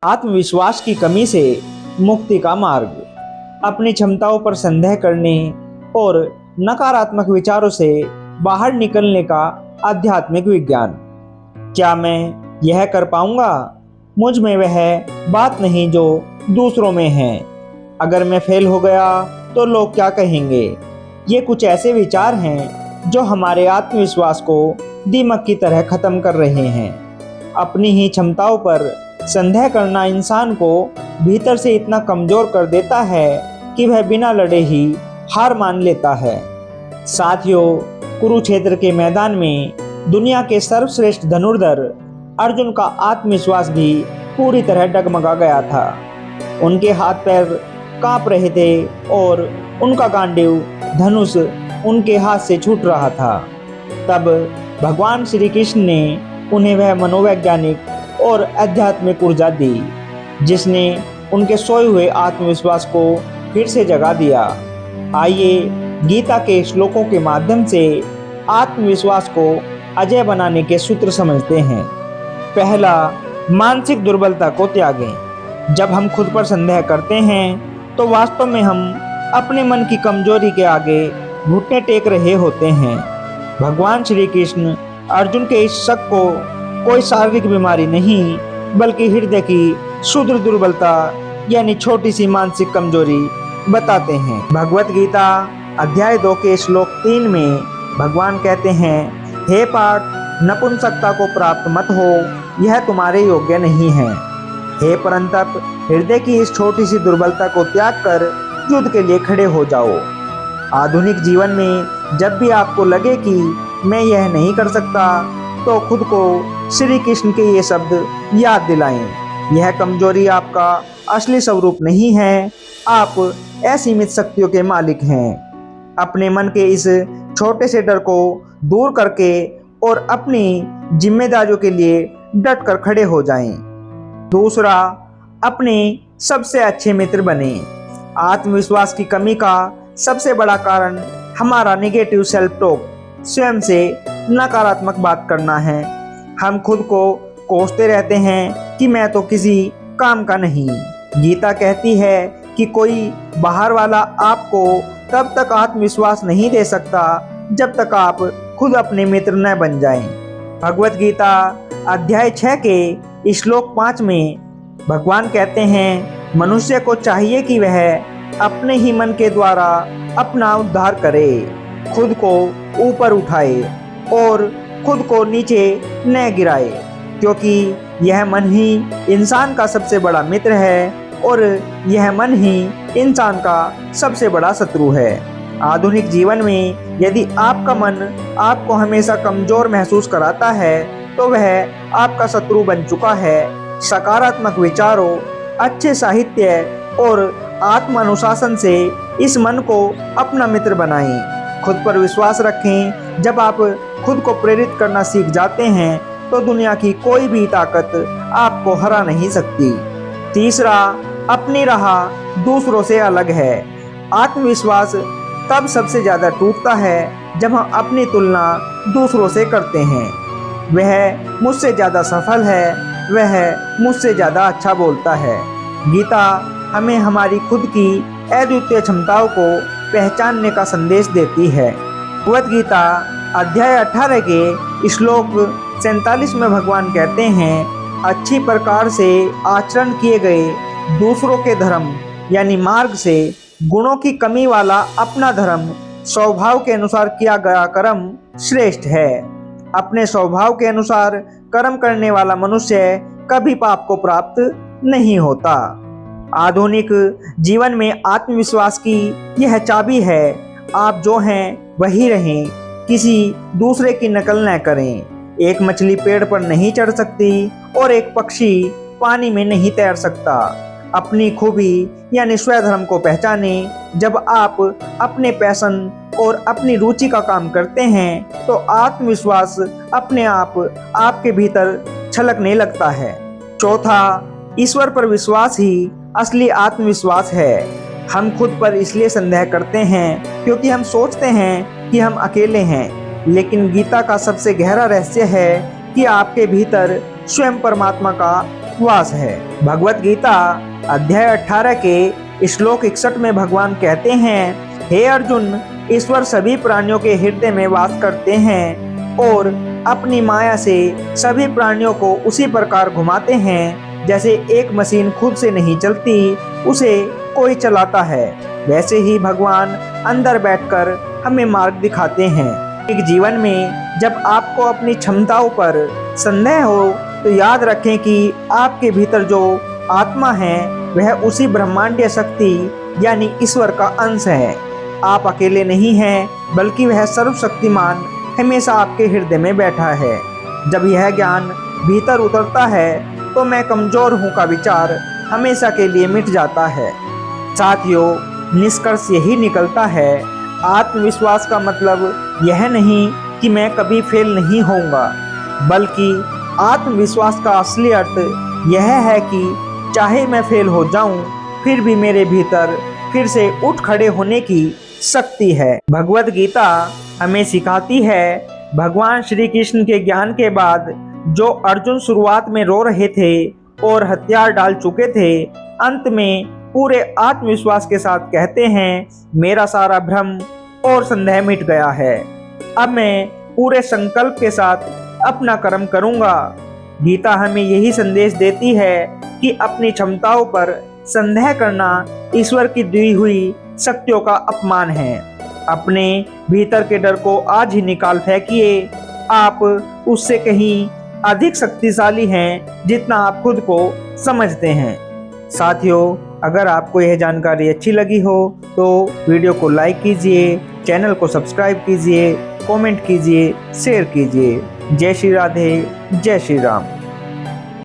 आत्मविश्वास की कमी से मुक्ति का मार्ग। अपनी क्षमताओं पर संदेह करने और नकारात्मक विचारों से बाहर निकलने का आध्यात्मिक विज्ञान। क्या मैं यह कर पाऊंगा? मुझ में वह बात नहीं जो दूसरों में है। अगर मैं फेल हो गया तो लोग क्या कहेंगे? ये कुछ ऐसे विचार हैं जो हमारे आत्मविश्वास को दीमक की तरह खत्म कर रहे हैं। अपनी ही क्षमताओं पर संदेह करना इंसान को भीतर से इतना कमजोर कर देता है कि वह बिना लड़े ही हार मान लेता है। साथियों, कुरुक्षेत्र के मैदान में दुनिया के सर्वश्रेष्ठ धनुर्धर अर्जुन का आत्मविश्वास भी पूरी तरह डगमगा गया था। उनके हाथ पैर कांप रहे थे और उनका गांडीव धनुष उनके हाथ से छूट रहा था। तब भगवान श्री कृष्ण ने उन्हें वह मनोवैज्ञानिक और आध्यात्मिक ऊर्जा दी जिसने उनके सोए हुए आत्मविश्वास को फिर से जगा दिया। आइए गीता के श्लोकों के माध्यम से आत्मविश्वास को अजय बनाने के सूत्र समझते हैं। पहला, मानसिक दुर्बलता को त्यागें। जब हम खुद पर संदेह करते हैं तो वास्तव में हम अपने मन की कमजोरी के आगे घुटने टेक रहे होते हैं। भगवान श्री कृष्ण अर्जुन के इस शक को कोई शारीरिक बीमारी नहीं बल्कि हृदय की क्षुद्र दुर्बलता यानी छोटी सी मानसिक कमजोरी बताते हैं। भगवत गीता अध्याय 2 के श्लोक 3 में भगवान कहते हैं, हे पार्थ, नपुंसकता को प्राप्त मत हो, यह तुम्हारे योग्य नहीं है। हे परंतप, हृदय की इस छोटी सी दुर्बलता को त्याग कर युद्ध के लिए खड़े हो जाओ। आधुनिक जीवन में जब भी आपको लगे कि मैं यह नहीं कर सकता तो खुद को श्री कृष्ण के ये शब्द याद दिलाएं। यह कमजोरी आपका असली स्वरूप नहीं है, आप असीमित शक्तियों के मालिक हैं। अपने मन के इस छोटे से डर को दूर करके और अपनी जिम्मेदारियों के लिए डट कर खड़े हो जाएं। दूसरा, अपने सबसे अच्छे मित्र बने। आत्मविश्वास की कमी का सबसे बड़ा कारण हमारा नेगेटिव सेल्फ टॉक, स्वयं से नकारात्मक बात करना है। हम खुद को कोसते रहते हैं कि मैं तो किसी काम का नहीं। गीता कहती है कि कोई बाहर वाला आपको तब तक आत्मविश्वास नहीं दे सकता जब तक आप खुद अपने मित्र न बन जाएं। भगवत गीता अध्याय 6 के श्लोक 5 में भगवान कहते हैं, मनुष्य को चाहिए कि वह अपने ही मन के द्वारा अपना उद्धार करे, खुद को ऊपर उठाए और खुद को नीचे न गिराए, क्योंकि यह मन ही इंसान का सबसे बड़ा मित्र है और यह मन ही इंसान का सबसे बड़ा शत्रु है। आधुनिक जीवन में यदि आपका मन आपको हमेशा कमजोर महसूस कराता है तो वह आपका शत्रु बन चुका है। सकारात्मक विचारों, अच्छे साहित्य और आत्म अनुशासन से इस मन को अपना मित्र बनाएं। खुद पर विश्वास रखें। जब आप खुद को प्रेरित करना सीख जाते हैं तो दुनिया की कोई भी ताकत आपको हरा नहीं सकती। तीसरा, अपनी राह दूसरों से अलग है। आत्मविश्वास तब सबसे ज़्यादा टूटता है जब हम अपनी तुलना दूसरों से करते हैं। वह मुझसे ज़्यादा सफल है, वह मुझसे ज़्यादा अच्छा बोलता है। गीता हमें हमारी खुद की अद्वितीय क्षमताओं को पहचानने का संदेश देती है। भगवत गीता अध्याय 18 के श्लोक 47 में भगवान कहते हैं, अच्छी प्रकार से आचरण किए गए दूसरों के धर्म यानी मार्ग से गुणों की कमी वाला अपना धर्म, स्वभाव के अनुसार किया गया कर्म श्रेष्ठ है। अपने स्वभाव के अनुसार कर्म करने वाला मनुष्य कभी पाप को प्राप्त नहीं होता। आधुनिक जीवन में आत्मविश्वास की यह चाबी है, आप जो हैं वही रहें, किसी दूसरे की नकल न करें। एक मछली पेड़ पर नहीं चढ़ सकती और एक पक्षी पानी में नहीं तैर सकता। अपनी खूबी यानी स्वधर्म को पहचानें। जब आप अपने पैशन और अपनी रुचि का काम करते हैं तो आत्मविश्वास अपने आप आपके भीतर छलकने लगता है। चौथा, ईश्वर पर विश्वास ही असली आत्मविश्वास है। हम खुद पर इसलिए संदेह करते हैं क्योंकि हम सोचते हैं कि हम अकेले हैं, लेकिन गीता का सबसे गहरा रहस्य है कि आपके भीतर स्वयं परमात्मा का वास है। भगवत गीता अध्याय 18 के श्लोक 61 में भगवान कहते हैं, हे अर्जुन, ईश्वर सभी प्राणियों के हृदय में वास करते हैं और अपनी माया से सभी प्राणियों को उसी प्रकार घुमाते हैं जैसे एक मशीन खुद से नहीं चलती, उसे कोई चलाता है। वैसे ही भगवान अंदर बैठकर हमें मार्ग दिखाते हैं। एक जीवन में जब आपको अपनी क्षमताओं पर संदेह हो तो याद रखें कि आपके भीतर जो आत्मा है वह उसी ब्रह्मांडीय शक्ति यानी ईश्वर का अंश है। आप अकेले नहीं हैं, बल्कि वह सर्वशक्तिमान हमेशा आपके हृदय में बैठा है। जब यह ज्ञान भीतर उतरता है तो मैं कमजोर हूँ का विचार हमेशा के लिए मिट जाता है। साथियों, निष्कर्ष यही निकलता है, आत्मविश्वास का मतलब यह नहीं कि मैं कभी फेल नहीं होऊंगा, बल्कि आत्मविश्वास का असली अर्थ यह है कि चाहे मैं फेल हो जाऊं, फिर भी मेरे भीतर फिर से उठ खड़े होने की शक्ति है। भगवत गीता हमें सिखाती है, भगवान श्री कृष्ण के ज्ञान के बाद जो अर्जुन शुरुआत में रो रहे थे और हथियार डाल चुके थे, अंत में पूरे आत्मविश्वास के साथ कहते हैं, मेरा सारा भ्रम और संदेह मिट गया है। अब मैं पूरे संकल्प के साथ अपना कर्म करूंगा। गीता हमें यही संदेश देती है कि अपनी क्षमताओं पर संदेह करना ईश्वर की दी हुई शक्तियों का अपमान है। अपने भीतर के डर को आज ही निकाल फेंकिए। आप उससे कहीं अधिक शक्तिशाली हैं जितना आप खुद को समझते हैं। साथियों, अगर आपको यह जानकारी अच्छी लगी हो तो वीडियो को लाइक कीजिए, चैनल को सब्सक्राइब कीजिए, कमेंट कीजिए, शेयर कीजिए। जय श्री राधे, जय श्री राम।